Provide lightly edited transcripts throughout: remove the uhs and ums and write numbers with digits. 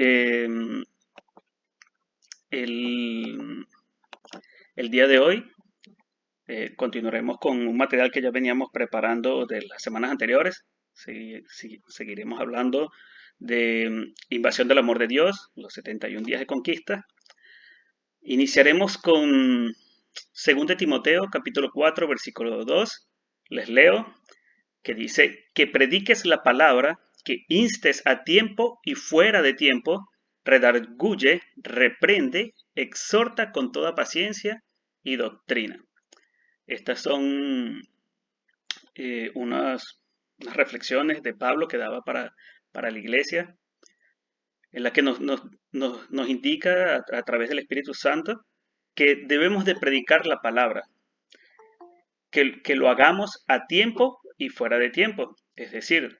Eh, el, el día de hoy continuaremos con un material que ya veníamos preparando de las semanas anteriores. Seguiremos hablando de Invasión del Amor de Dios, los 71 días de conquista. Iniciaremos con 2 Timoteo, capítulo 4, versículo 2. Les leo, que dice, que prediques la palabra, que instes a tiempo y fuera de tiempo, redarguye, reprende, exhorta con toda paciencia y doctrina. Estas son unas reflexiones de Pablo que daba para la iglesia, en la que nos indica a través del Espíritu Santo que debemos de predicar la palabra, que lo hagamos a tiempo y fuera de tiempo. Es decir,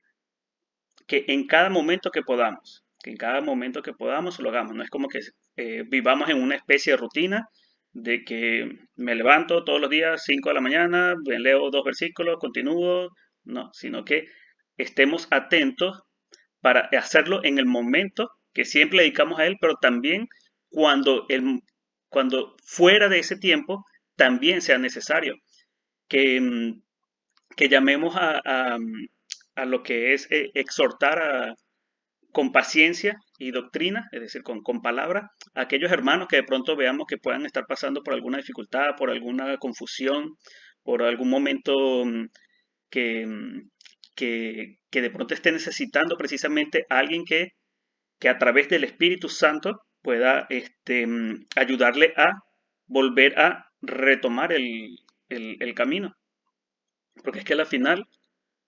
que en cada momento que podamos, lo hagamos. No es como que vivamos en una especie de rutina de que me levanto todos los días 5 de la mañana, me leo 2 versículos, continúo. No, sino que estemos atentos para hacerlo en el momento que siempre le dedicamos a él, pero también cuando, cuando fuera de ese tiempo también sea necesario que, que llamemos a lo que es exhortar con paciencia y doctrina, es decir, con palabra, a aquellos hermanos que de pronto veamos que puedan estar pasando por alguna dificultad, por alguna confusión, por algún momento que, que de pronto esté necesitando precisamente a alguien que a través del Espíritu Santo pueda ayudarle a volver a retomar el camino. Porque es que al final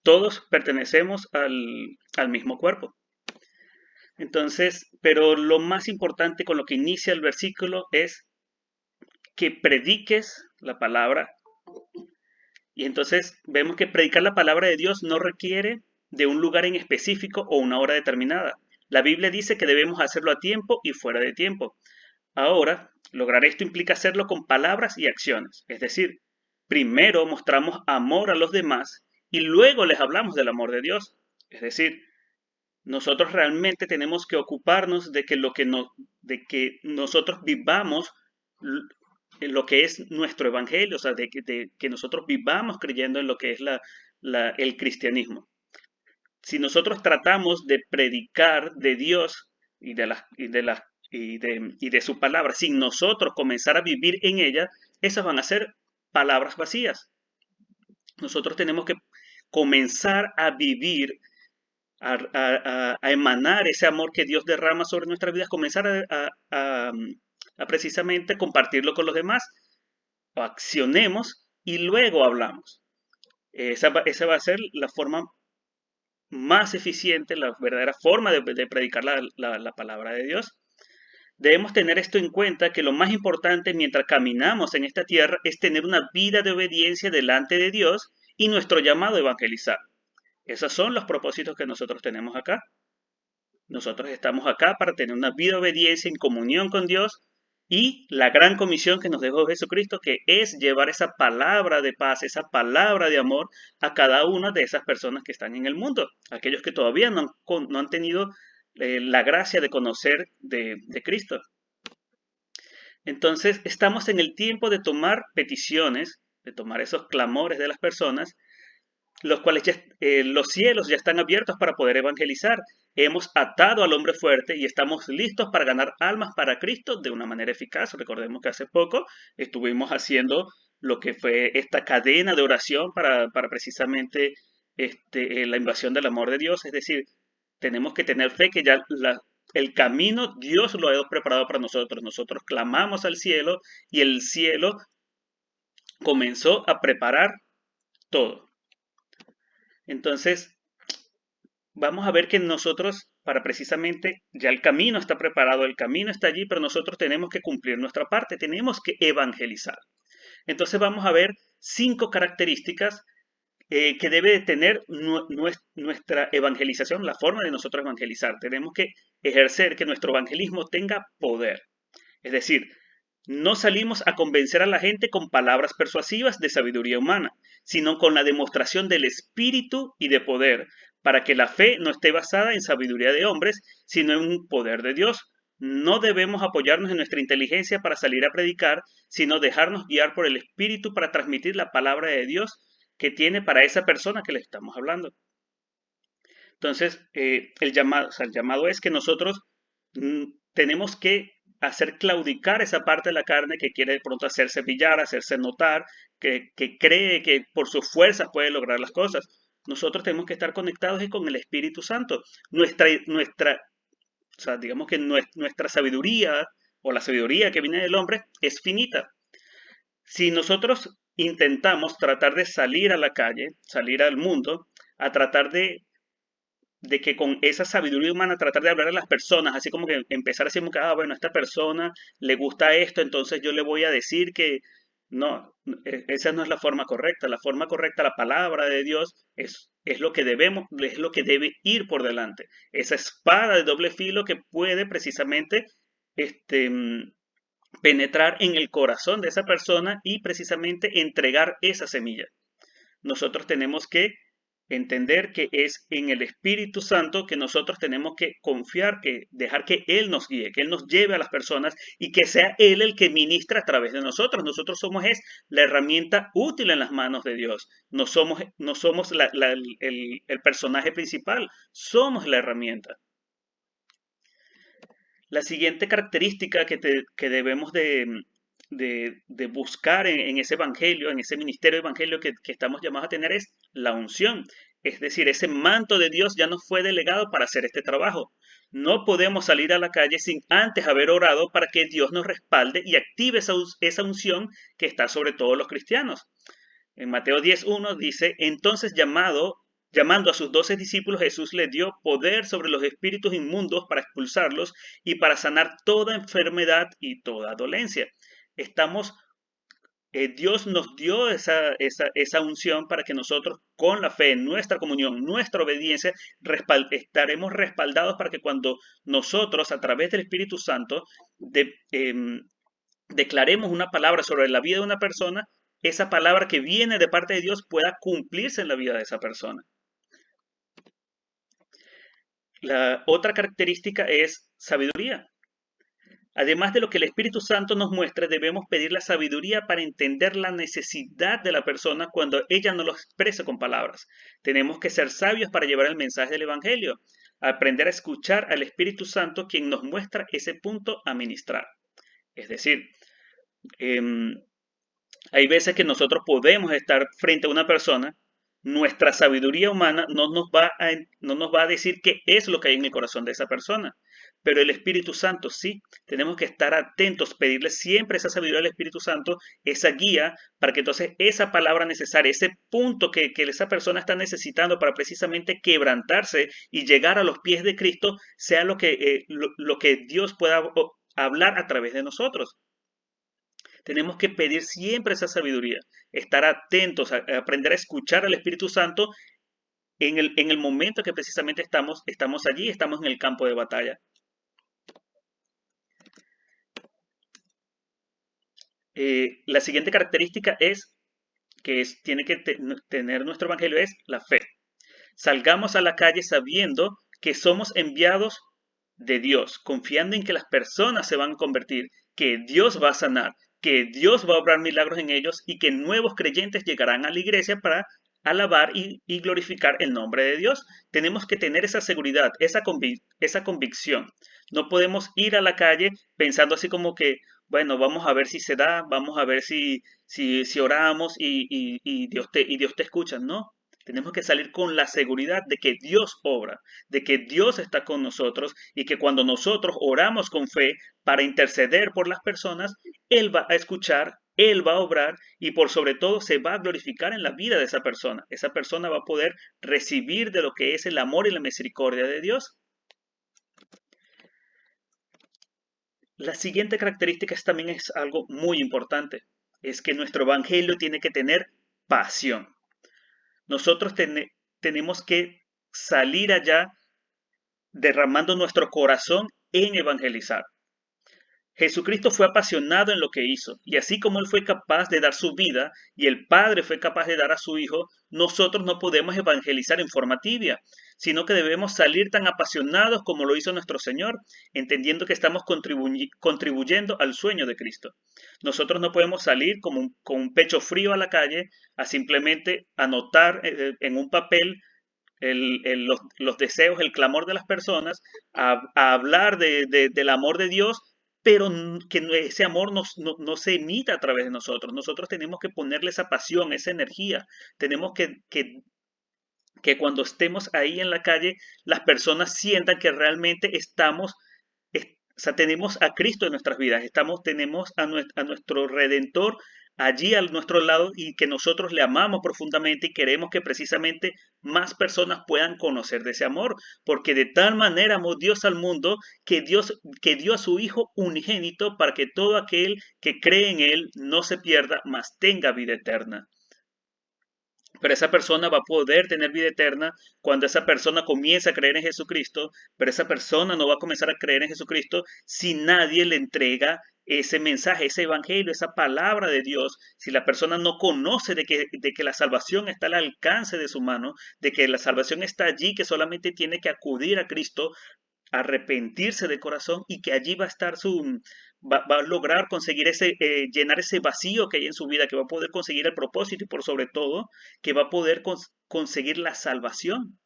todos pertenecemos al mismo cuerpo. Entonces, pero lo más importante con lo que inicia el versículo es que prediques la palabra. Y entonces vemos que predicar la palabra de Dios no requiere de un lugar en específico o una hora determinada. La Biblia dice que debemos hacerlo a tiempo y fuera de tiempo. Ahora, lograr esto implica hacerlo con palabras y acciones. Es decir, primero mostramos amor a los demás y luego les hablamos del amor de Dios. Es decir, nosotros realmente tenemos que ocuparnos de que, de que nosotros vivamos en lo que es nuestro evangelio, o sea, de que nosotros vivamos creyendo en lo que es el cristianismo. Si nosotros tratamos de predicar de Dios y de su palabra sin nosotros comenzar a vivir en ella, esas van a ser palabras vacías. Nosotros tenemos que comenzar a vivir, a emanar ese amor que Dios derrama sobre nuestras vidas, comenzar a precisamente compartirlo con los demás. Accionemos y luego hablamos. Esa va a ser la forma más eficiente, la verdadera forma de predicar la palabra de Dios. Debemos tener esto en cuenta, que lo más importante mientras caminamos en esta tierra es tener una vida de obediencia delante de Dios y nuestro llamado a evangelizar. Esos son los propósitos que nosotros tenemos acá. Nosotros estamos acá para tener una vida de obediencia en comunión con Dios y la gran comisión que nos dejó Jesucristo, que es llevar esa palabra de paz, esa palabra de amor a cada una de esas personas que están en el mundo, aquellos que todavía no han tenido la gracia de conocer de Cristo. Entonces, estamos en el tiempo de tomar peticiones, de tomar esos clamores de las personas, los cuales los cielos ya están abiertos para poder evangelizar. Hemos atado al hombre fuerte y estamos listos para ganar almas para Cristo de una manera eficaz. Recordemos que hace poco estuvimos haciendo lo que fue esta cadena de oración para precisamente la invasión del amor de Dios. Es decir, tenemos que tener fe que ya el camino Dios lo ha preparado para nosotros. Nosotros clamamos al cielo y el cielo comenzó a preparar todo. Entonces, vamos a ver que nosotros, para precisamente, ya el camino está preparado, el camino está allí, pero nosotros tenemos que cumplir nuestra parte, tenemos que evangelizar. Entonces vamos a ver 5 características que debe de tener nuestra evangelización, la forma de nosotros evangelizar. Tenemos que ejercer que nuestro evangelismo tenga poder. Es decir, no salimos a convencer a la gente con palabras persuasivas de sabiduría humana, sino con la demostración del espíritu y de poder, para que la fe no esté basada en sabiduría de hombres, sino en un poder de Dios. No debemos apoyarnos en nuestra inteligencia para salir a predicar, sino dejarnos guiar por el Espíritu para transmitir la palabra de Dios que tiene para esa persona que le estamos hablando. Entonces, el llamado es que nosotros tenemos que hacer claudicar esa parte de la carne que quiere de pronto hacerse brillar, hacerse notar, que cree que por sus fuerzas puede lograr las cosas. Nosotros tenemos que estar conectados con el Espíritu Santo. O sea, digamos que nuestra sabiduría o la sabiduría que viene del hombre es finita. Si nosotros intentamos tratar de salir a la calle, salir al mundo, a tratar de que con esa sabiduría humana tratar de hablar a las personas, así como que empezar a decir, bueno, a esta persona le gusta esto, entonces yo le voy a decir que no, esa no es la forma correcta. La forma correcta, la palabra de Dios, es lo que debemos, es lo que debe ir por delante. Esa espada de doble filo que puede precisamente este, penetrar en el corazón de esa persona y precisamente entregar esa semilla. Nosotros tenemos que entender que es en el Espíritu Santo que nosotros tenemos que confiar, que dejar que Él nos guíe, que Él nos lleve a las personas y que sea Él el que ministra a través de nosotros. Nosotros somos la herramienta útil en las manos de Dios. No somos el personaje principal, somos la herramienta. La siguiente característica que debemos de buscar en ese evangelio, en ese ministerio de evangelio que estamos llamados a tener es la unción. Es decir, ese manto de Dios ya nos fue delegado para hacer este trabajo. No podemos salir a la calle sin antes haber orado para que Dios nos respalde y active esa unción que está sobre todos los cristianos. En Mateo 10:1 dice, entonces llamando a sus 12 discípulos, Jesús les dio poder sobre los espíritus inmundos para expulsarlos y para sanar toda enfermedad y toda dolencia. Dios nos dio esa unción para que nosotros, con la fe, nuestra comunión, nuestra obediencia, estaremos respaldados para que cuando nosotros, a través del Espíritu Santo, declaremos una palabra sobre la vida de una persona, esa palabra que viene de parte de Dios pueda cumplirse en la vida de esa persona. La otra característica es sabiduría. Además de lo que el Espíritu Santo nos muestra, debemos pedir la sabiduría para entender la necesidad de la persona cuando ella no lo expresa con palabras. Tenemos que ser sabios para llevar el mensaje del Evangelio, aprender a escuchar al Espíritu Santo quien nos muestra ese punto a ministrar. Es decir, hay veces que nosotros podemos estar frente a una persona, nuestra sabiduría humana no nos va a decir qué es lo que hay en el corazón de esa persona, pero el Espíritu Santo sí. Tenemos que estar atentos, pedirle siempre esa sabiduría al Espíritu Santo, esa guía, para que entonces esa palabra necesaria, ese punto que esa persona está necesitando para precisamente quebrantarse y llegar a los pies de Cristo, sea lo que Dios pueda hablar a través de nosotros. Tenemos que pedir siempre esa sabiduría, estar atentos, a aprender a escuchar al Espíritu Santo en el momento que precisamente estamos allí, estamos en el campo de batalla. La siguiente característica tiene que tener nuestro evangelio es la fe. Salgamos a la calle sabiendo que somos enviados de Dios, confiando en que las personas se van a convertir, que Dios va a sanar, que Dios va a obrar milagros en ellos y que nuevos creyentes llegarán a la iglesia para alabar y glorificar el nombre de Dios. Tenemos que tener esa seguridad, esa convicción. No podemos ir a la calle pensando así como que, bueno, vamos a ver si se da, vamos a ver si oramos y Dios te escucha. No, tenemos que salir con la seguridad de que Dios obra, de que Dios está con nosotros y que cuando nosotros oramos con fe para interceder por las personas, Él va a escuchar, Él va a obrar y por sobre todo se va a glorificar en la vida de esa persona. Esa persona va a poder recibir de lo que es el amor y la misericordia de Dios. La siguiente característica también es algo muy importante, es que nuestro evangelio tiene que tener pasión. Nosotros tenemos que salir allá derramando nuestro corazón en evangelizar. Jesucristo fue apasionado en lo que hizo, y así como Él fue capaz de dar su vida y el Padre fue capaz de dar a su Hijo, nosotros no podemos evangelizar en forma tibia. sino que debemos salir tan apasionados como lo hizo nuestro Señor, entendiendo que estamos contribuyendo al sueño de Cristo. Nosotros no podemos salir con un pecho frío a la calle a simplemente anotar en un papel los deseos, el clamor de las personas, a hablar del amor de Dios, pero que ese amor no se emita a través de nosotros. Nosotros tenemos que ponerle esa pasión, esa energía. Tenemos que cuando estemos ahí en la calle, las personas sientan que realmente o sea, tenemos a Cristo en nuestras vidas, tenemos a nuestro Redentor allí a nuestro lado y que nosotros le amamos profundamente y queremos que precisamente más personas puedan conocer de ese amor, porque de tal manera amó Dios al mundo que dio a su Hijo unigénito para que todo aquel que cree en Él no se pierda, mas tenga vida eterna. Pero esa persona va a poder tener vida eterna cuando esa persona comienza a creer en Jesucristo, pero esa persona no va a comenzar a creer en Jesucristo si nadie le entrega ese mensaje, ese evangelio, esa palabra de Dios, si la persona no conoce de que la salvación está al alcance de su mano, de que la salvación está allí, que solamente tiene que acudir a Cristo, arrepentirse de corazón y que allí va a estar va a lograr conseguir llenar ese vacío que hay en su vida, que va a poder conseguir el propósito y por sobre todo que va a poder conseguir la salvación.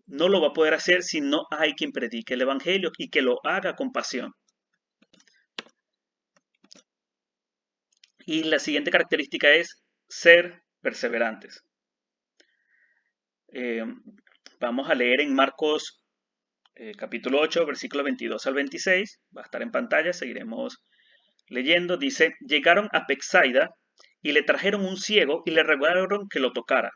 No lo va a poder hacer si no hay quien predique el evangelio y que lo haga con pasión. Y la siguiente característica es ser perseverantes. Eh, Vamos a leer en Marcos capítulo 8, versículos 22 al 26, va a estar en pantalla, seguiremos leyendo. Dice, llegaron a Bethsaida y le trajeron un ciego y le rogaron que lo tocara.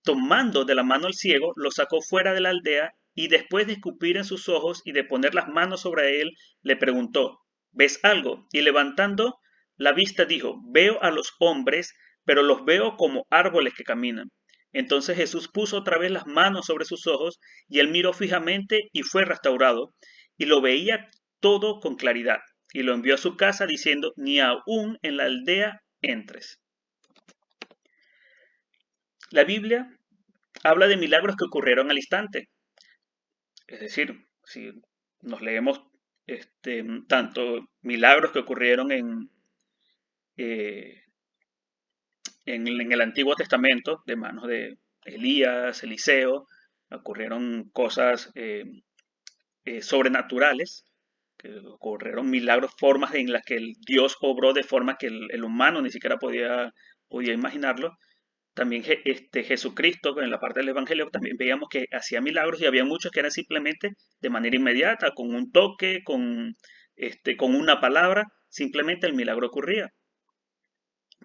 Tomando de la mano al ciego, lo sacó fuera de la aldea y después de escupir en sus ojos y de poner las manos sobre él, le preguntó, ¿ves algo? Y levantando la vista dijo, veo a los hombres, pero los veo como árboles que caminan. Entonces Jesús puso otra vez las manos sobre sus ojos y él miró fijamente y fue restaurado y lo veía todo con claridad y lo envió a su casa diciendo, ni aún en la aldea entres. La Biblia habla de milagros que ocurrieron al instante. Es decir, si nos leemos tanto milagros que ocurrieron eh, en el Antiguo Testamento, de manos de Elías, Eliseo, ocurrieron cosas sobrenaturales, que ocurrieron milagros, formas en las que el Dios obró de forma que el humano ni siquiera podía imaginarlo. También Jesucristo, en la parte del Evangelio, también veíamos que hacía milagros y había muchos que eran simplemente de manera inmediata, con un toque, con una palabra, simplemente el milagro ocurría.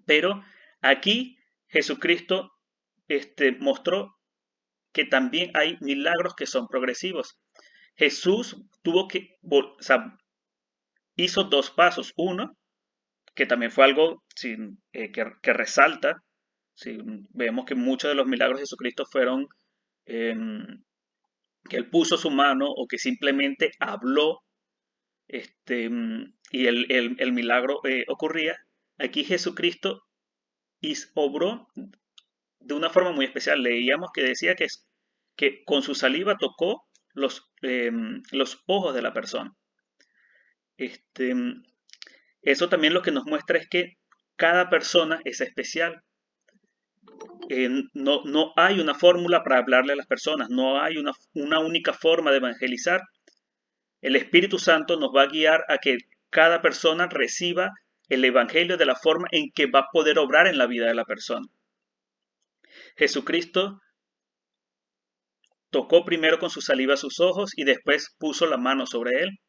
Pero aquí Jesucristo mostró que también hay milagros que son progresivos. Jesús o sea, hizo dos pasos. Uno, que también fue algo que resalta. Sí, vemos que muchos de los milagros de Jesucristo fueron que él puso su mano o que simplemente habló y el milagro ocurría. Aquí Jesucristo obró de una forma muy especial. Leíamos que decía que con su saliva tocó los ojos de la persona. Eso también lo que nos muestra es que cada persona es especial. No hay una fórmula para hablarle a las personas, no hay una única forma de evangelizar. El Espíritu Santo nos va a guiar a que cada persona reciba el Evangelio de la forma en que va a poder obrar en la vida de la persona. Jesucristo tocó primero con su saliva sus ojos y después puso la mano sobre él.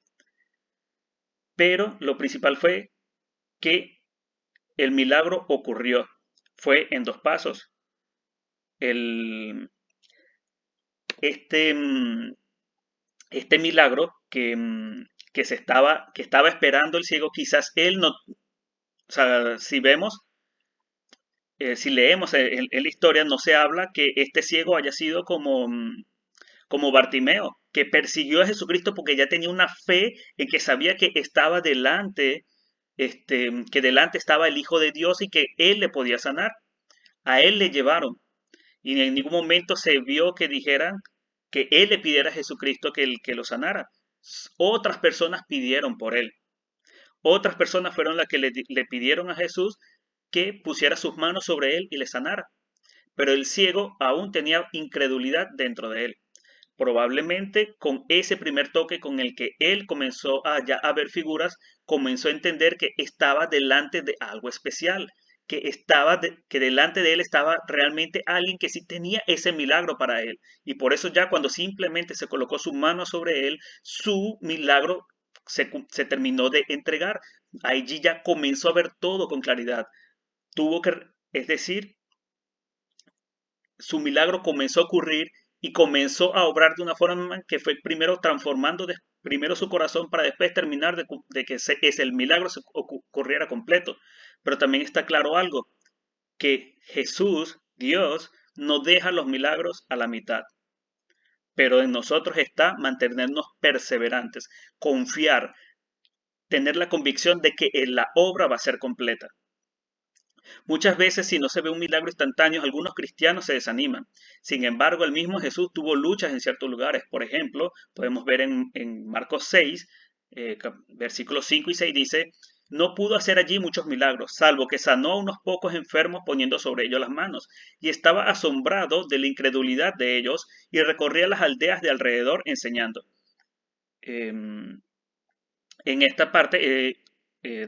Pero lo principal fue que el milagro ocurrió. Fue en dos pasos. Este milagro que estaba esperando el ciego, quizás él no, o sea, si vemos, si leemos en la historia, no se habla que este ciego haya sido como Bartimeo, que persiguió a Jesucristo porque ya tenía una fe en que sabía que estaba que delante estaba el Hijo de Dios y que él le podía sanar. A él le llevaron. Y en ningún momento se vio que dijeran que él le pidiera a Jesucristo que lo sanara. Otras personas pidieron por él. Otras personas fueron las que le pidieron a Jesús que pusiera sus manos sobre él y le sanara. Pero el ciego aún tenía incredulidad dentro de él. Probablemente con ese primer toque con el que él comenzó a ya a ver figuras, comenzó a entender que estaba delante de algo especial, que delante de él estaba realmente alguien que sí tenía ese milagro para él. Y por eso ya cuando simplemente se colocó su mano sobre él, su milagro se terminó de entregar. Allí ya comenzó a ver todo con claridad. Es decir, su milagro comenzó a ocurrir y comenzó a obrar de una forma que fue primero transformando primero su corazón para después terminar de que el milagro se ocurriera completo. Pero también está claro algo, que Jesús, Dios, no deja los milagros a la mitad. Pero en nosotros está mantenernos perseverantes, confiar, tener la convicción de que la obra va a ser completa. Muchas veces, si no se ve un milagro instantáneo, algunos cristianos se desaniman. Sin embargo, el mismo Jesús tuvo luchas en ciertos lugares. Por ejemplo, podemos ver en Marcos 6, versículos 5 y 6, dice, no pudo hacer allí muchos milagros, salvo que sanó a unos pocos enfermos poniendo sobre ellos las manos. Y estaba asombrado de la incredulidad de ellos y recorría las aldeas de alrededor enseñando. En esta parte,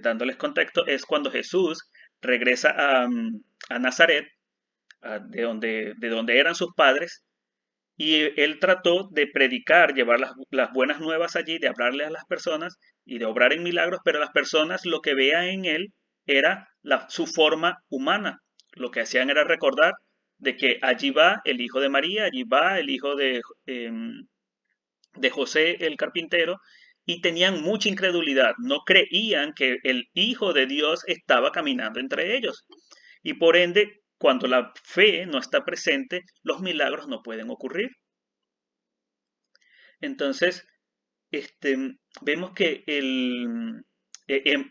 dándoles contexto, es cuando Jesús regresa a Nazaret, de donde eran sus padres, y él trató de predicar, llevar las buenas nuevas allí, de hablarle a las personas y de obrar en milagros, pero las personas lo que veían en él era su forma humana. Lo que hacían era recordar de que allí va el hijo de María, allí va el hijo de José el carpintero, y tenían mucha incredulidad, no creían que el Hijo de Dios estaba caminando entre ellos. Y por ende, cuando la fe no está presente, los milagros no pueden ocurrir. Entonces, vemos que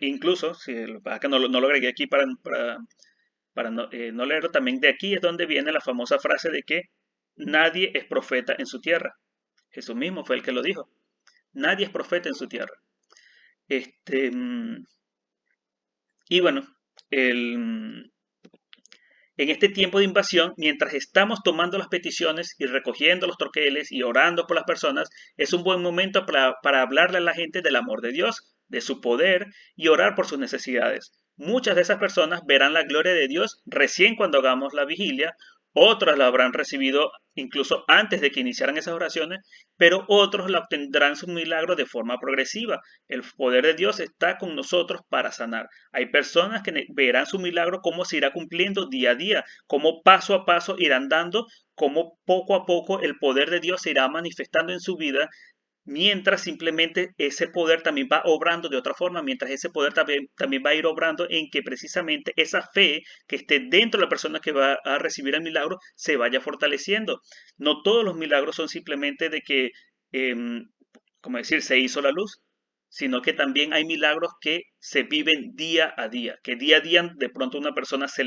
incluso, si acá no lo agregué aquí para no leerlo, también de aquí es donde viene la famosa frase de que nadie es profeta en su tierra. Jesús mismo fue el que lo dijo. Nadie es profeta en su tierra. Este, mm, y bueno, en este tiempo de invasión, mientras estamos tomando las peticiones y recogiendo los troqueles y orando por las personas, es un buen momento para hablarle a la gente del amor de Dios, de su poder y orar por sus necesidades. Muchas de esas personas verán la gloria de Dios recién cuando hagamos la vigilia, otras la habrán recibido incluso antes de que iniciaran esas oraciones, pero otros la obtendrán su milagro de forma progresiva. El poder de Dios está con nosotros para sanar. Hay personas que verán su milagro cómo se irá cumpliendo día a día, cómo paso a paso irán dando, cómo poco a poco el poder de Dios se irá manifestando en su vida, mientras simplemente ese poder también va obrando de otra forma, mientras ese poder también va a ir obrando en que precisamente esa fe que esté dentro de la persona que va a recibir el milagro se vaya fortaleciendo. No todos los milagros son simplemente de que, como decir, se hizo la luz, sino que también hay milagros que se viven día a día, que día a día de pronto una persona se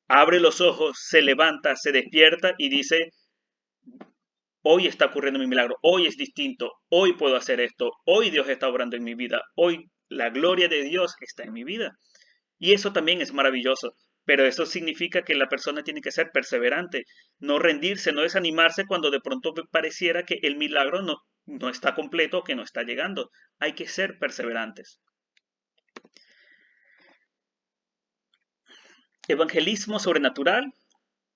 abre los ojos, se levanta, se despierta y dice, hoy está ocurriendo mi milagro, hoy es distinto, hoy puedo hacer esto, hoy Dios está obrando en mi vida, hoy la gloria de Dios está en mi vida. Y eso también es maravilloso, pero eso significa que la persona tiene que ser perseverante, no rendirse, no desanimarse cuando de pronto pareciera que el milagro no está completo, que no está llegando. Hay que ser perseverantes. Evangelismo sobrenatural,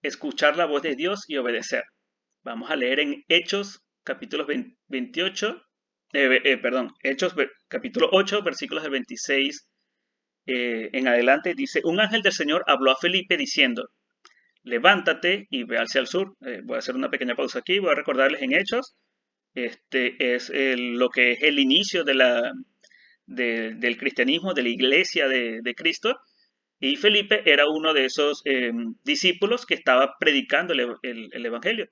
escuchar la voz de Dios y obedecer. Vamos a leer en Hechos, capítulo 28, Hechos, capítulo 8, versículos del 26 en adelante. Dice, un ángel del Señor habló a Felipe diciendo, levántate y ve hacia el sur. Voy a hacer una pequeña pausa aquí, voy a recordarles en Hechos. Este es lo que es el inicio del cristianismo, de la iglesia de Cristo. Y Felipe era uno de esos discípulos que estaba predicando el Evangelio.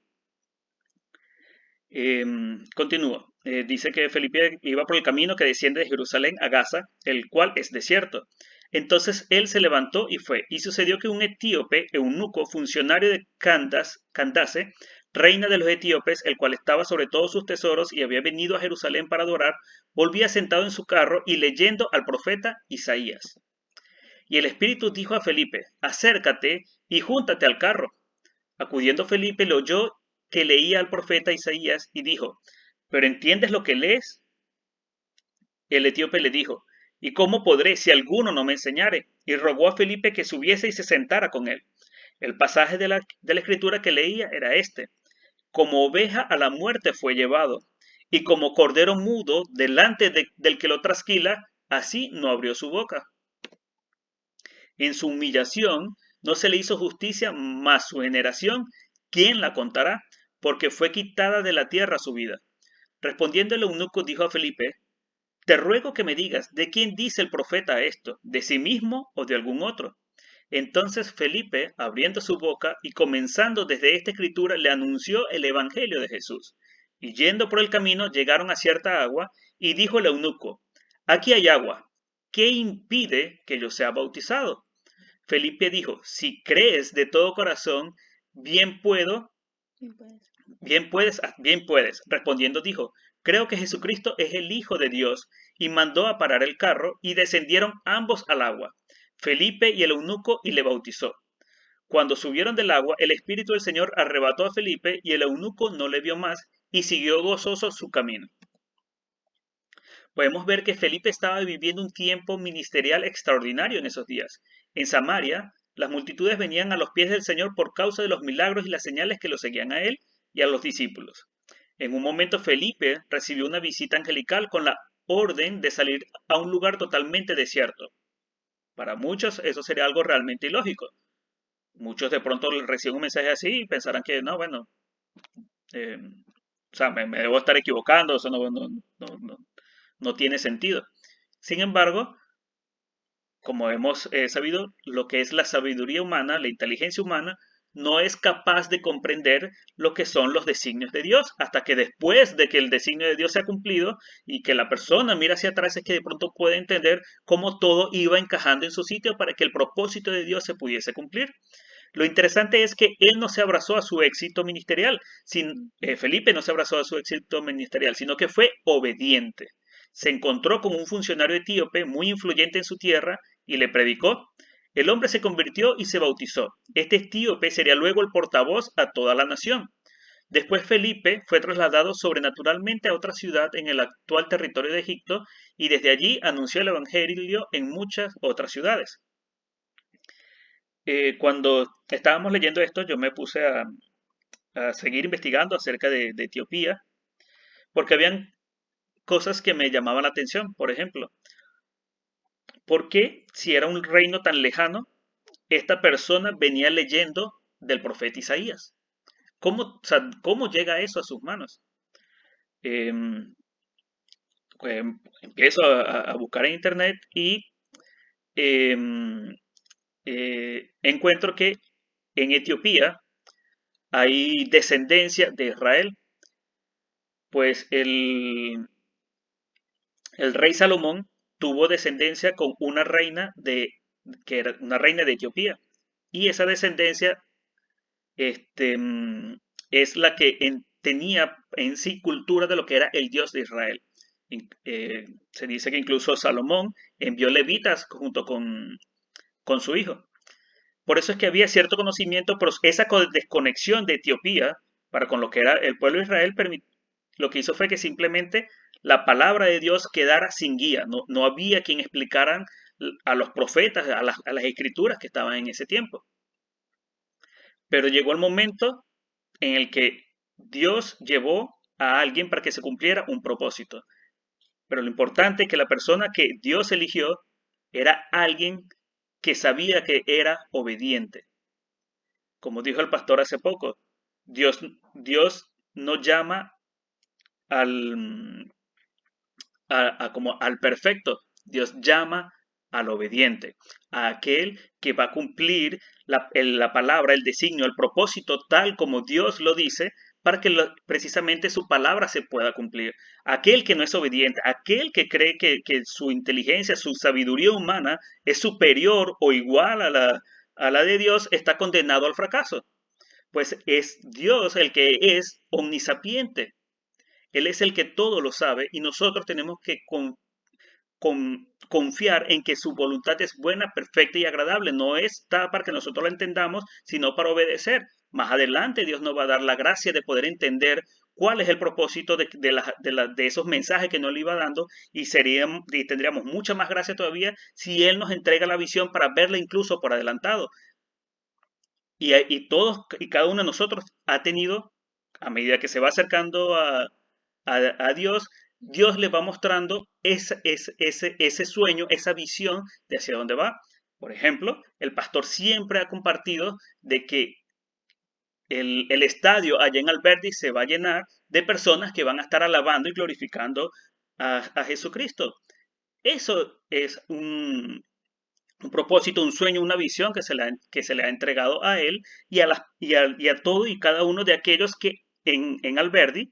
Continúo. Dice que Felipe iba por el camino que desciende de Jerusalén a Gaza, el cual es desierto. Entonces él se levantó y fue. Y sucedió que un etíope, eunuco, funcionario de Candace, reina de los etíopes, el cual estaba sobre todos sus tesoros y había venido a Jerusalén para adorar, volvía sentado en su carro y leyendo al profeta Isaías. Y el Espíritu dijo a Felipe, acércate y júntate al carro. Acudiendo Felipe le oyó que leía al profeta Isaías y dijo, ¿pero entiendes lo que lees? El etíope le dijo, ¿y cómo podré si alguno no me enseñare? Y rogó a Felipe que subiese y se sentara con él. El pasaje de la escritura que leía era este. Como oveja a la muerte fue llevado, y como cordero mudo delante del que lo trasquila, así no abrió su boca. En su humillación no se le hizo justicia, mas su generación, ¿quién la contará? Porque fue quitada de la tierra su vida. Respondiendo el eunuco dijo a Felipe, te ruego que me digas, ¿de quién dice el profeta esto? ¿De sí mismo o de algún otro? Entonces Felipe, abriendo su boca y comenzando desde esta escritura, le anunció el evangelio de Jesús. Y yendo por el camino, llegaron a cierta agua, y dijo el eunuco, aquí hay agua, ¿qué impide que yo sea bautizado? Felipe dijo, si crees de todo corazón, bien puedo, bien puedes. Respondiendo dijo, creo que Jesucristo es el Hijo de Dios, y mandó a parar el carro, y descendieron ambos al agua, Felipe y el eunuco, y le bautizó. Cuando subieron del agua, el Espíritu del Señor arrebató a Felipe, y el eunuco no le vio más, y siguió gozoso su camino. Podemos ver que Felipe estaba viviendo un tiempo ministerial extraordinario en esos días. En Samaria, las multitudes venían a los pies del Señor por causa de los milagros y las señales que lo seguían a él y a los discípulos. En un momento Felipe recibió una visita angelical con la orden de salir a un lugar totalmente desierto. Para muchos eso sería algo realmente ilógico. Muchos de pronto reciben un mensaje así y pensarán que no, bueno, eh, o sea, me debo estar equivocando, eso no tiene sentido. Sin embargo, como hemos sabido, lo que es la sabiduría humana, la inteligencia humana, no es capaz de comprender lo que son los designios de Dios, hasta que después de que el designio de Dios se ha cumplido y que la persona mira hacia atrás es que de pronto puede entender cómo todo iba encajando en su sitio para que el propósito de Dios se pudiese cumplir. Lo interesante es que él no se abrazó a su éxito ministerial, Felipe no se abrazó a su éxito ministerial, sino que fue obediente. Se encontró con un funcionario etíope muy influyente en su tierra y le predicó. El hombre se convirtió y se bautizó. Este etíope sería luego el portavoz a toda la nación. Después Felipe fue trasladado sobrenaturalmente a otra ciudad en el actual territorio de Egipto y desde allí anunció el evangelio en muchas otras ciudades. Cuando estábamos leyendo esto, yo me puse a seguir investigando acerca de Etiopía, porque habían cosas que me llamaban la atención. Por ejemplo, ¿por qué, si era un reino tan lejano, esta persona venía leyendo del profeta Isaías? ¿Cómo, o sea, cómo llega eso a sus manos? Em, Empiezo a buscar en internet y em, encuentro que en Etiopía hay descendencia de Israel, pues el rey Salomón tuvo descendencia con una reina que era una reina de Etiopía. Y esa descendencia es la que tenía en sí cultura de lo que era el Dios de Israel. Se dice que incluso Salomón envió levitas junto con su hijo. Por eso es que había cierto conocimiento, pero esa desconexión de Etiopía para con lo que era el pueblo de Israel, lo que hizo fue que simplemente la palabra de Dios quedara sin guía. No había quien explicaran a los profetas, a las escrituras que estaban en ese tiempo. Pero llegó el momento en el que Dios llevó a alguien para que se cumpliera un propósito. Pero lo importante es que la persona que Dios eligió era alguien que sabía que era obediente. Como dijo el pastor hace poco, Dios no llama al, como al perfecto, Dios llama al obediente, a aquel que va a cumplir la palabra, el designio, el propósito tal como Dios lo dice, para que precisamente su palabra se pueda cumplir. Aquel que no es obediente, aquel que cree que su inteligencia, su sabiduría humana es superior o igual a la de Dios, está condenado al fracaso. Pues es Dios el que es omnisapiente. Él es el que todo lo sabe y nosotros tenemos que confiar en que su voluntad es buena, perfecta y agradable. No está para que nosotros la entendamos, sino para obedecer. Más adelante Dios nos va a dar la gracia de poder entender cuál es el propósito de esos mensajes que nos le iba dando y tendríamos mucha más gracia todavía si Él nos entrega la visión para verla incluso por adelantado. Y todos y cada uno de nosotros ha tenido, a medida que se va acercando a Dios, Dios le va mostrando ese sueño, esa visión de hacia dónde va. Por ejemplo, el pastor siempre ha compartido de que el estadio allá en Alberdi se va a llenar de personas que van a estar alabando y glorificando a Jesucristo. Eso es un propósito, un sueño, una visión que se le ha entregado a él y a todo y cada uno de aquellos que en Alberdi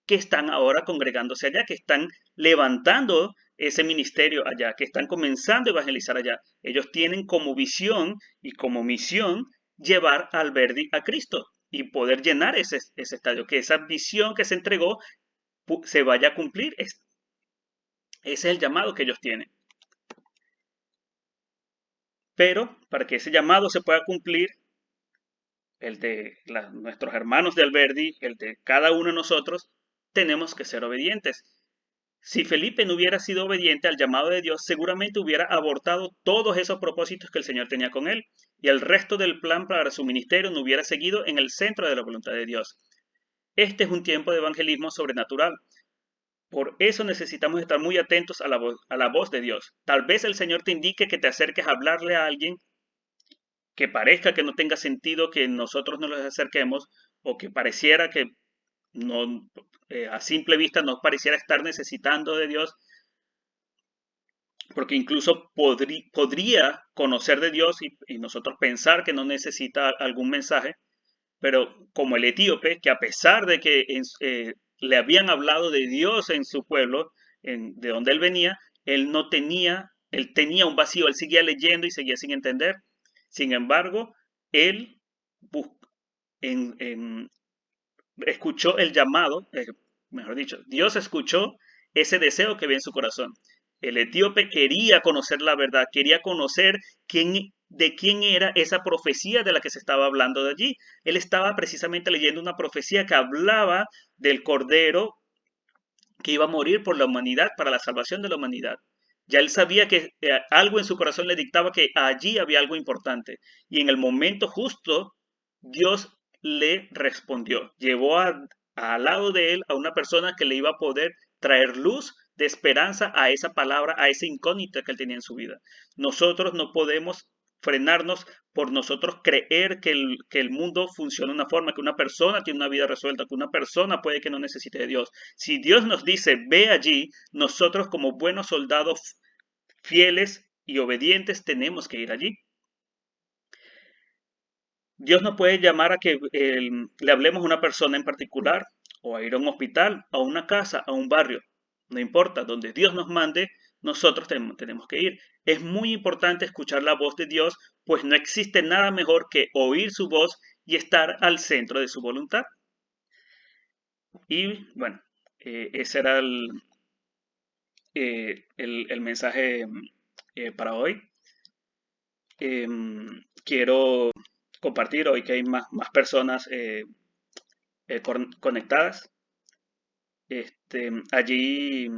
que están ahora congregándose allá, que están levantando ese ministerio allá, que están comenzando a evangelizar allá. Ellos tienen como visión y como misión llevar a Alberdi a Cristo y poder llenar ese estadio, que esa visión que se entregó se vaya a cumplir. Ese es el llamado que ellos tienen. Pero para que ese llamado se pueda cumplir, el de nuestros hermanos de Alberdi, el de cada uno de nosotros, tenemos que ser obedientes. Si Felipe no hubiera sido obediente al llamado de Dios, seguramente hubiera abortado todos esos propósitos que el Señor tenía con él, y el resto del plan para su ministerio no hubiera seguido en el centro de la voluntad de Dios. Este es un tiempo de evangelismo sobrenatural. Por eso necesitamos estar muy atentos a la voz de Dios. Tal vez el Señor te indique que te acerques a hablarle a alguien que parezca que no tenga sentido que nosotros nos les acerquemos o que pareciera que no, a simple vista nos pareciera estar necesitando de Dios, porque incluso podría conocer de Dios y nosotros pensar que no necesita algún mensaje, pero como el etíope, que a pesar de que le habían hablado de Dios en su pueblo, de donde él venía, él tenía un vacío, él seguía leyendo y seguía sin entender. Sin embargo, él en, en, escuchó el llamado, mejor dicho, Dios escuchó ese deseo que había en su corazón. El etíope quería conocer la verdad, quería conocer de quién era esa profecía de la que se estaba hablando de allí. Él estaba precisamente leyendo una profecía que hablaba del Cordero que iba a morir por la humanidad, para la salvación de la humanidad. Ya él sabía que algo en su corazón le dictaba que allí había algo importante. Y en el momento justo, Dios le respondió. Llevó al lado de él a una persona que le iba a poder traer luz de esperanza a esa palabra, a esa incógnita que él tenía en su vida. Nosotros no podemos frenarnos por nosotros creer que el mundo funciona de una forma, que una persona tiene una vida resuelta, que una persona puede que no necesite de Dios. Si Dios nos dice, ve allí, nosotros como buenos soldados fieles y obedientes tenemos que ir allí. Dios nos puede llamar a que le hablemos a una persona en particular, o a ir a un hospital, a una casa, a un barrio. No importa, donde Dios nos mande, nosotros tenemos que ir. Es muy importante escuchar la voz de Dios, pues no existe nada mejor que oír su voz y estar al centro de su voluntad. Y bueno, ese era el mensaje para hoy. Quiero compartir hoy que hay más personas conectadas. Allí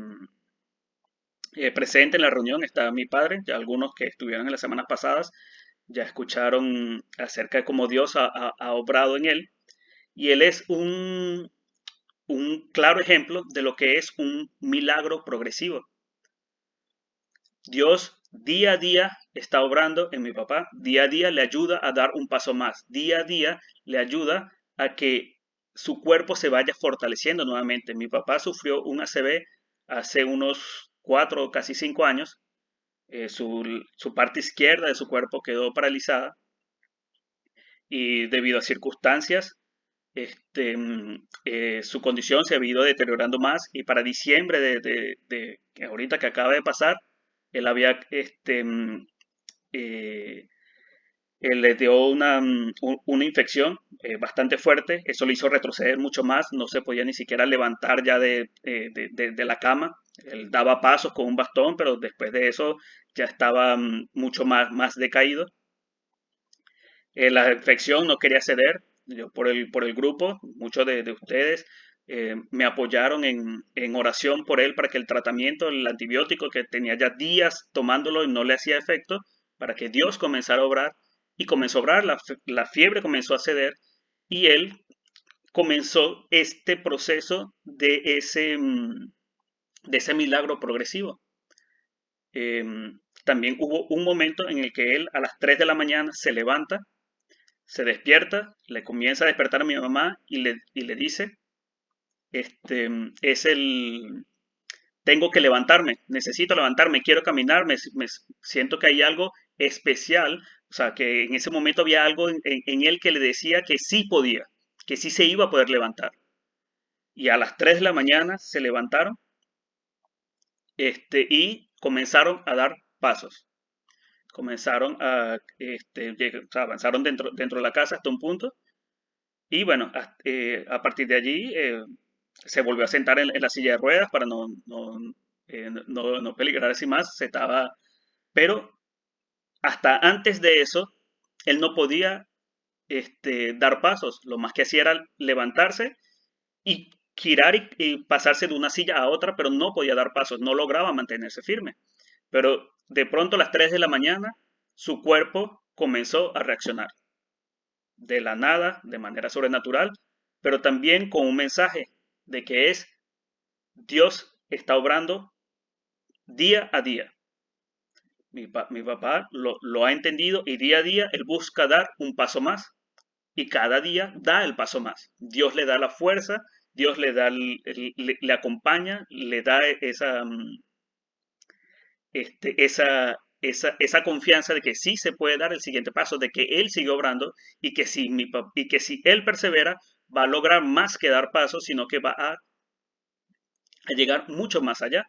presente en la reunión está mi padre, ya algunos que estuvieron en las semanas pasadas ya escucharon acerca de cómo Dios ha obrado en él y él es un claro ejemplo de lo que es un milagro progresivo. Dios día a día está obrando en mi papá, día a día le ayuda a dar un paso más, día a día le ayuda a que su cuerpo se vaya fortaleciendo nuevamente. Mi papá sufrió un ACV hace unos 4 o casi 5 años. Su parte izquierda de su cuerpo quedó paralizada y debido a circunstancias su condición se había ido deteriorando más y para diciembre que ahorita que acaba de pasar, él había, eh, él le dio una infección bastante fuerte, eso le hizo retroceder mucho más, no se podía ni siquiera levantar ya de la cama, él daba pasos con un bastón, pero después de eso ya estaba mucho más decaído. La infección no quería ceder, yo por el grupo, muchos de ustedes me apoyaron en oración por él para que el tratamiento, el antibiótico que tenía ya días tomándolo y no le hacía efecto, para que Dios comenzara a obrar y comenzó a obrar, la fiebre comenzó a ceder y él comenzó este proceso de ese milagro progresivo. También hubo un momento en el que él a las 3 de la mañana se levanta, se despierta, le comienza a despertar a mi mamá y le dice, es tengo que levantarme, necesito levantarme, quiero caminar, siento que hay algo especial, o sea, que en ese momento había algo en él que le decía que sí podía, que sí se iba a poder levantar. Y a las 3 de la mañana se levantaron, y comenzaron a dar pasos. Comenzaron o sea, avanzaron dentro de la casa hasta un punto. Y bueno, a partir de allí se volvió a sentar en la silla de ruedas para no peligrar así más. Pero hasta antes de eso, él no podía dar pasos. Lo más que hacía era levantarse y girar y pasarse de una silla a otra, pero no podía dar pasos, no lograba mantenerse firme. Pero de pronto a las 3 de la mañana, su cuerpo comenzó a reaccionar de la nada, de manera sobrenatural, pero también con un mensaje de que Dios está obrando día a día. Mi papá lo ha entendido y día a día él busca dar un paso más y cada día da el paso más. Dios le da la fuerza, Dios le acompaña, le da esa confianza de que sí se puede dar el siguiente paso, de que Él sigue obrando y que si Él persevera, va a lograr más que dar pasos, sino que va a llegar mucho más allá.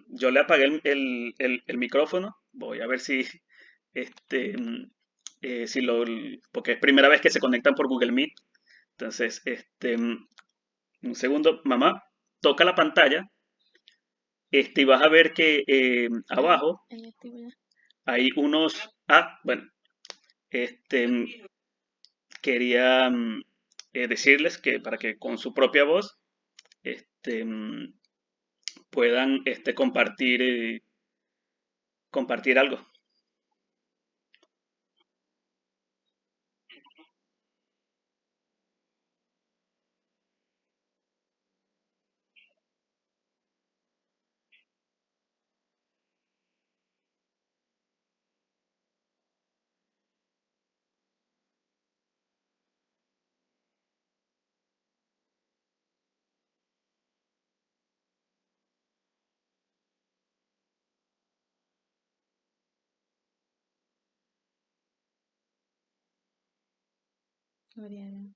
Yo le apagué el micrófono, voy a ver este, mm, porque es primera vez que se conectan por Google Meet. Entonces, un segundo, mamá, toca la pantalla, y vas a ver que abajo hay bueno, este, quería decirles que para que con su propia voz puedan compartir algo. Gloria a Dios.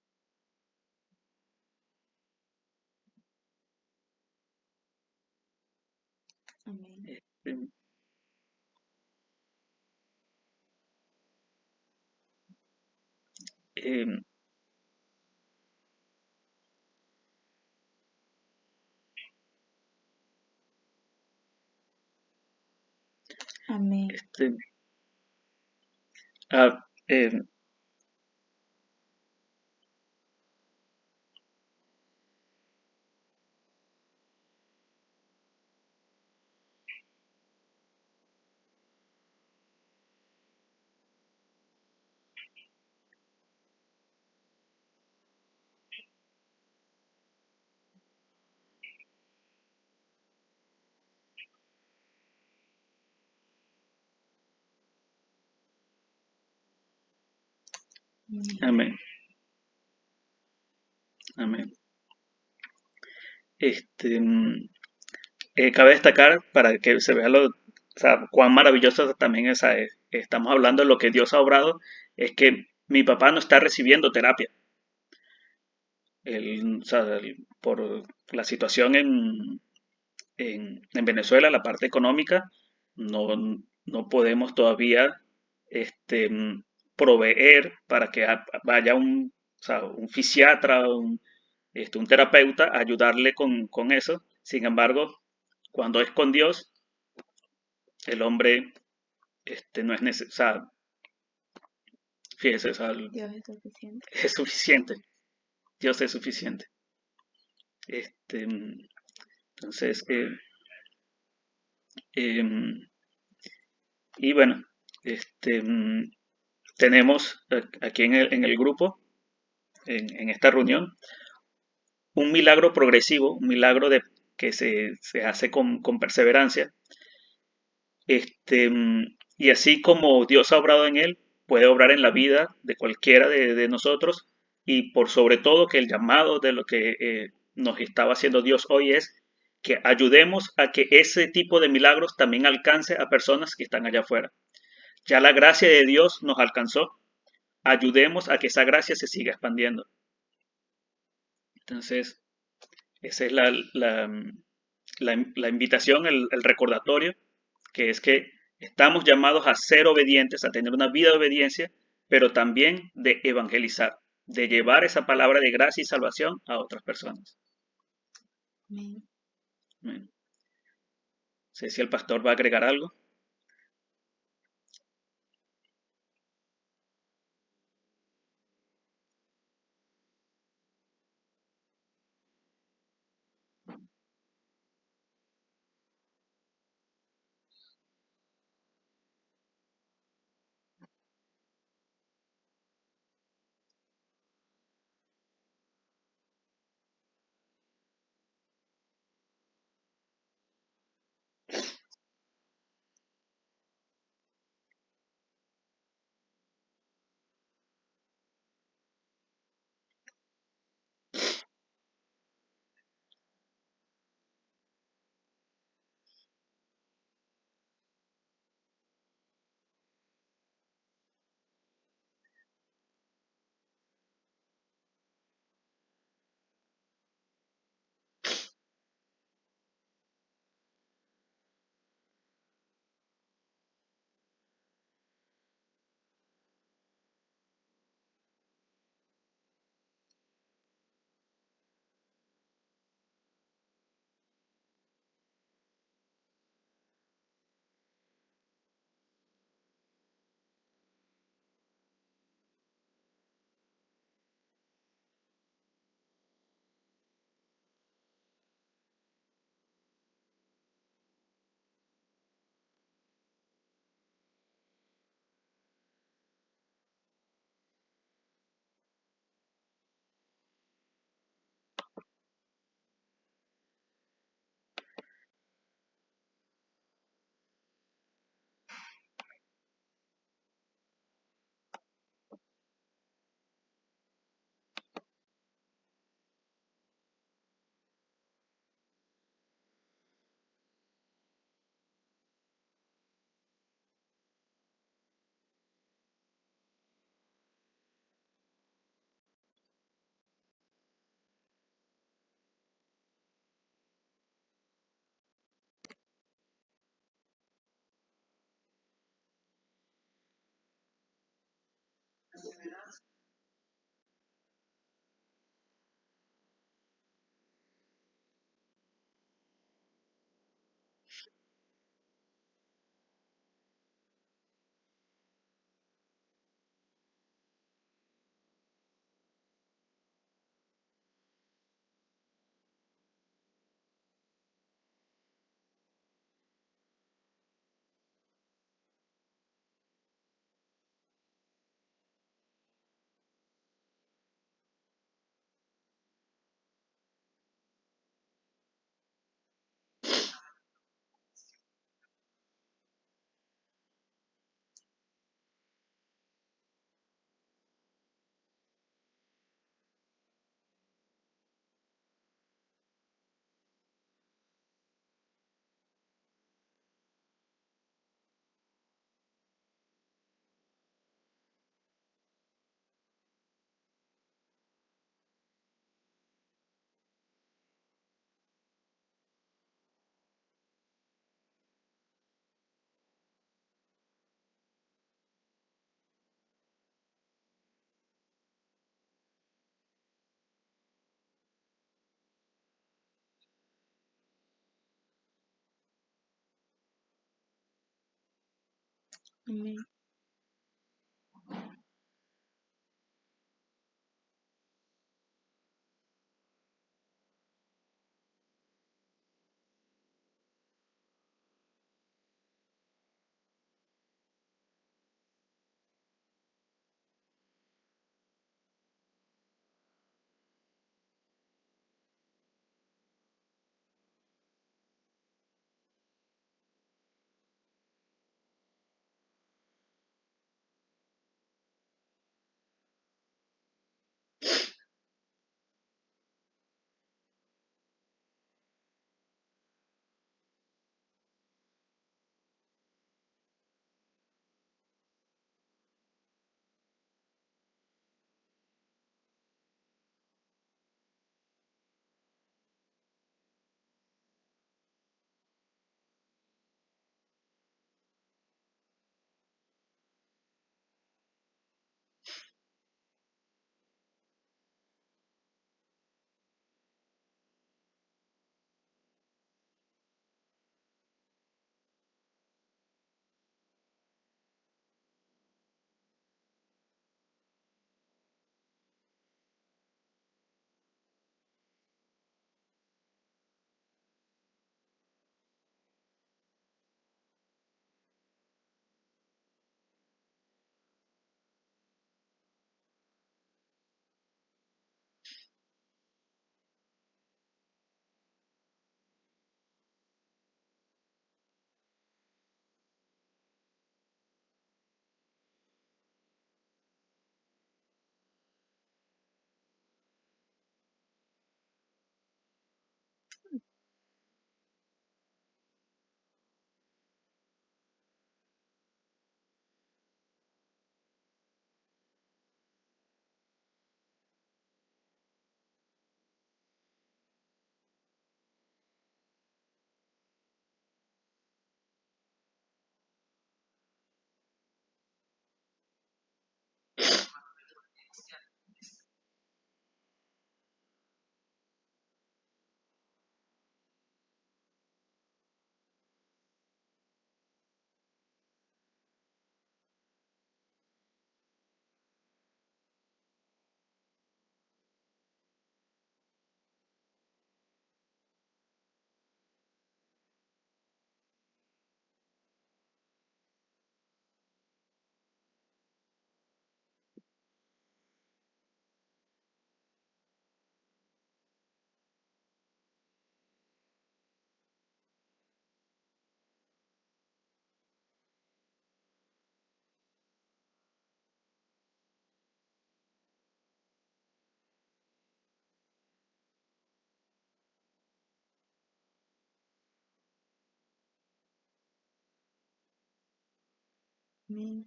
Amén. Este, em, Amén. este, ah, em, amén, amén. Este, mm, Cabe destacar para que se vea o sea, cuán maravilloso también estamos hablando de lo que Dios ha obrado, es que mi papá no está recibiendo terapia. O sea, por la situación en Venezuela, la parte económica, no, no podemos todavía este, proveer para que vaya o sea, un fisiatra, un terapeuta a ayudarle con eso. Sin embargo, cuando es con Dios, el hombre no es necesario, fíjese, o sea, Dios es suficiente. es suficiente, Dios es suficiente. Este, entonces, em, y bueno, este, tenemos aquí en el grupo, en esta reunión, un milagro progresivo, un milagro que se hace con perseverancia. Y así como Dios ha obrado en él, puede obrar en la vida de cualquiera de nosotros. Y por sobre todo que el llamado de lo que nos estaba haciendo Dios hoy es que ayudemos a que ese tipo de milagros también alcance a personas que están allá afuera. Ya la gracia de Dios nos alcanzó. Ayudemos a que esa gracia se siga expandiendo. Entonces, esa es la invitación, el recordatorio, que es que estamos llamados a ser obedientes, a tener una vida de obediencia, pero también de evangelizar, de llevar esa palabra de gracia y salvación a otras personas. Amén. No sé si el pastor va a agregar algo. Amén. Amén.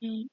Amén.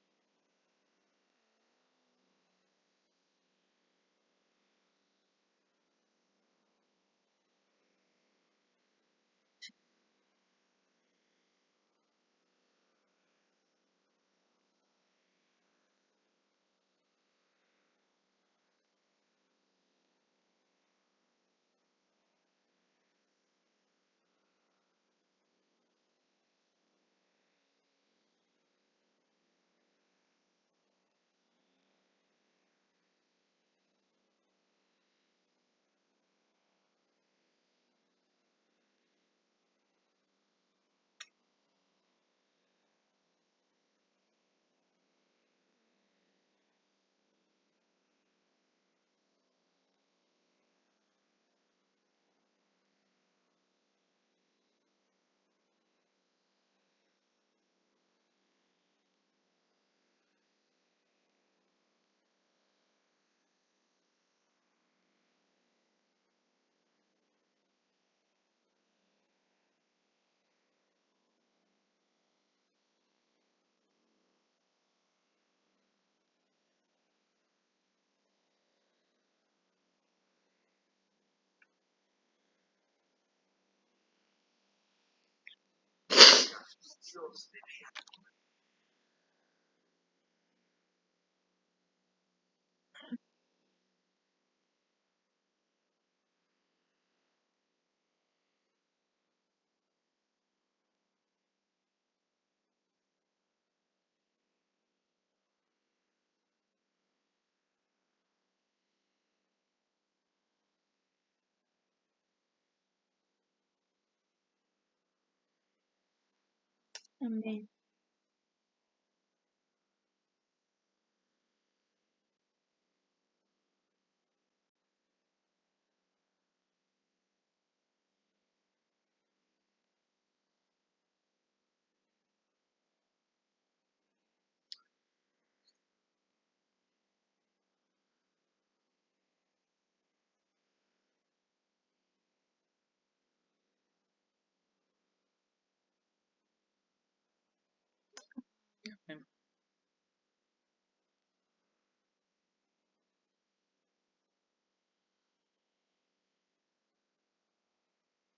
Amén.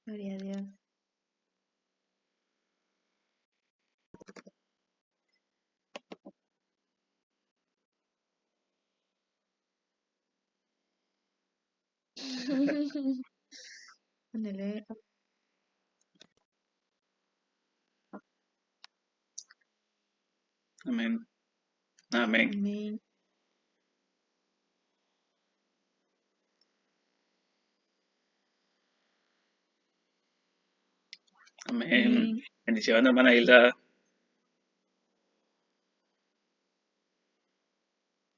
Gloria a Dios. Ándale. Amén. Amén. Amén. Amén. Amén. Bendiciones, hermana Hilda.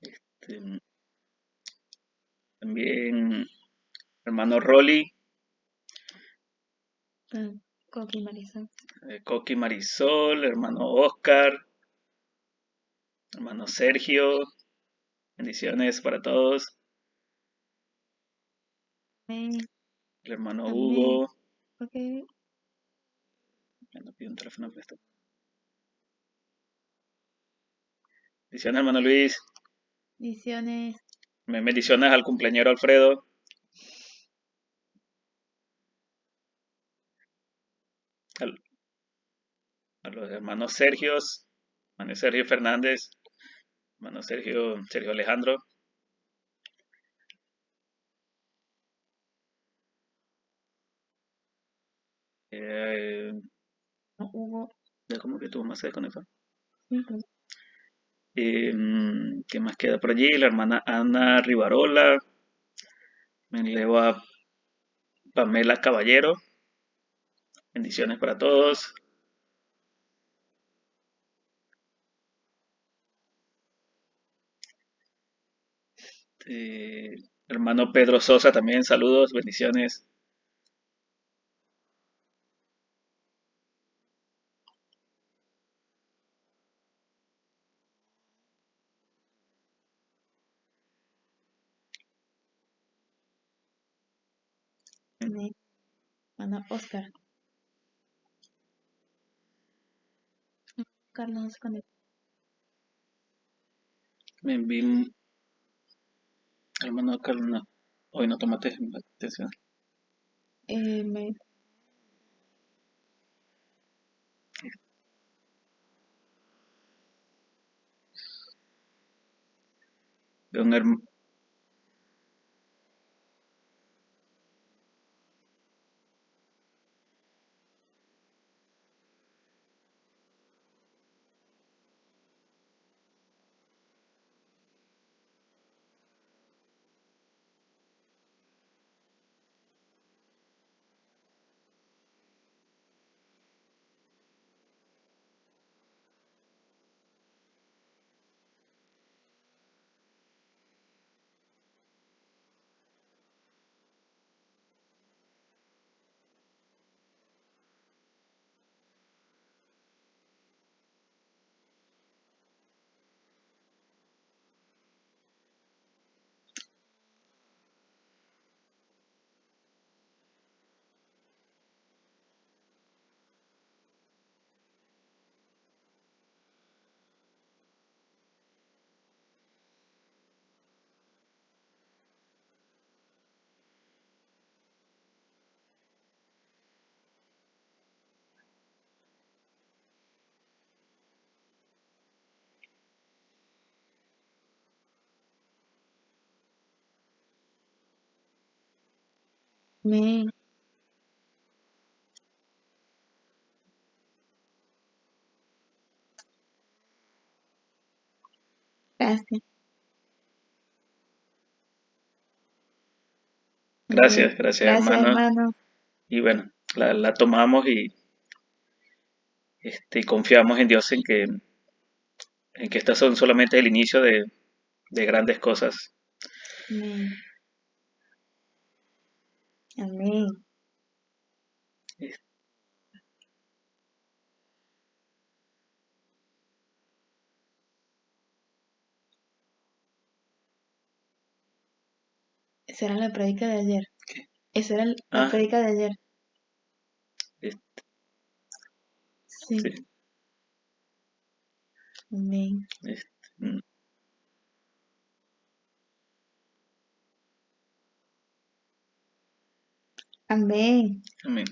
Este, también, hermano Rolly, Ah, Coqui Marisol. Coqui Marisol, hermano Oscar, hermano Sergio. Bendiciones para todos. Amén. El hermano Amén. Hugo. Ok. Ya no pido un teléfono prestado. Bendiciones, hermano Luis. Bendiciones. Bendiciones al cumpleañero Alfredo. al- a los hermanos Sergios. Hermano Sergio Fernández. Hermano Sergio Alejandro. Eh, Hugo. ya como que tuvo más sed con eso. Sí, pues. ¿Qué más queda por allí? La hermana Ana Rivarola. Me leo a Pamela Caballero. Bendiciones para todos. Hermano Pedro Sosa también, saludos, bendiciones. Amén. Hermano Oscar. Carlos se conectó. Me vi, hermano Carlos, no. Hoy no tomaste atención. Me, De un hermano. me, gracias. Me, Gracias, gracias gracias, hermano. hermano. Y bueno, la tomamos y confiamos en Dios en que estas son solamente el inicio de grandes cosas. Amén. Amén. Esa era la predica de ayer. Esa era la Ah, predica de ayer. es- Sí. sí, Amén. es- mm, Amén. amén,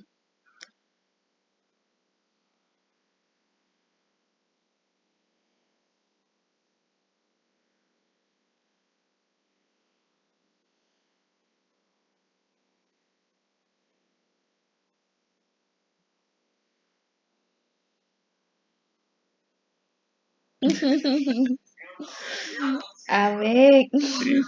Amén. sí,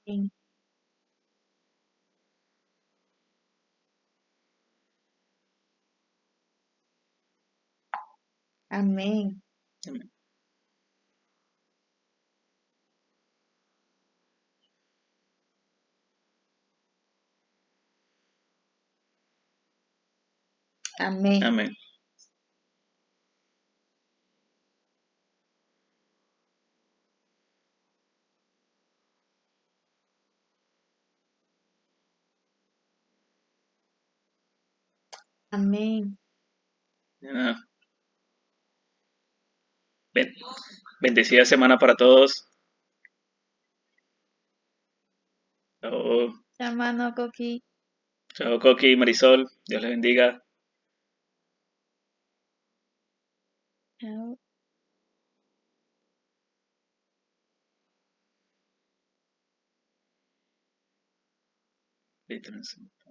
sí, Amén. amén, Amén. amén, Amén. ah, ben- bendecida semana para todos. Chao, Hermano Coqui. chao Coqui, Marisol, Dios les bendiga. Chao.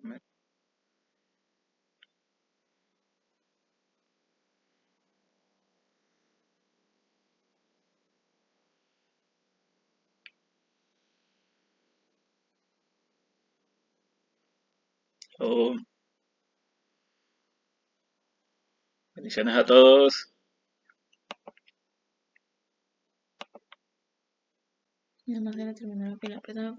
Amén. Oh, bendiciones a todos. No más debe terminar la pila. Pero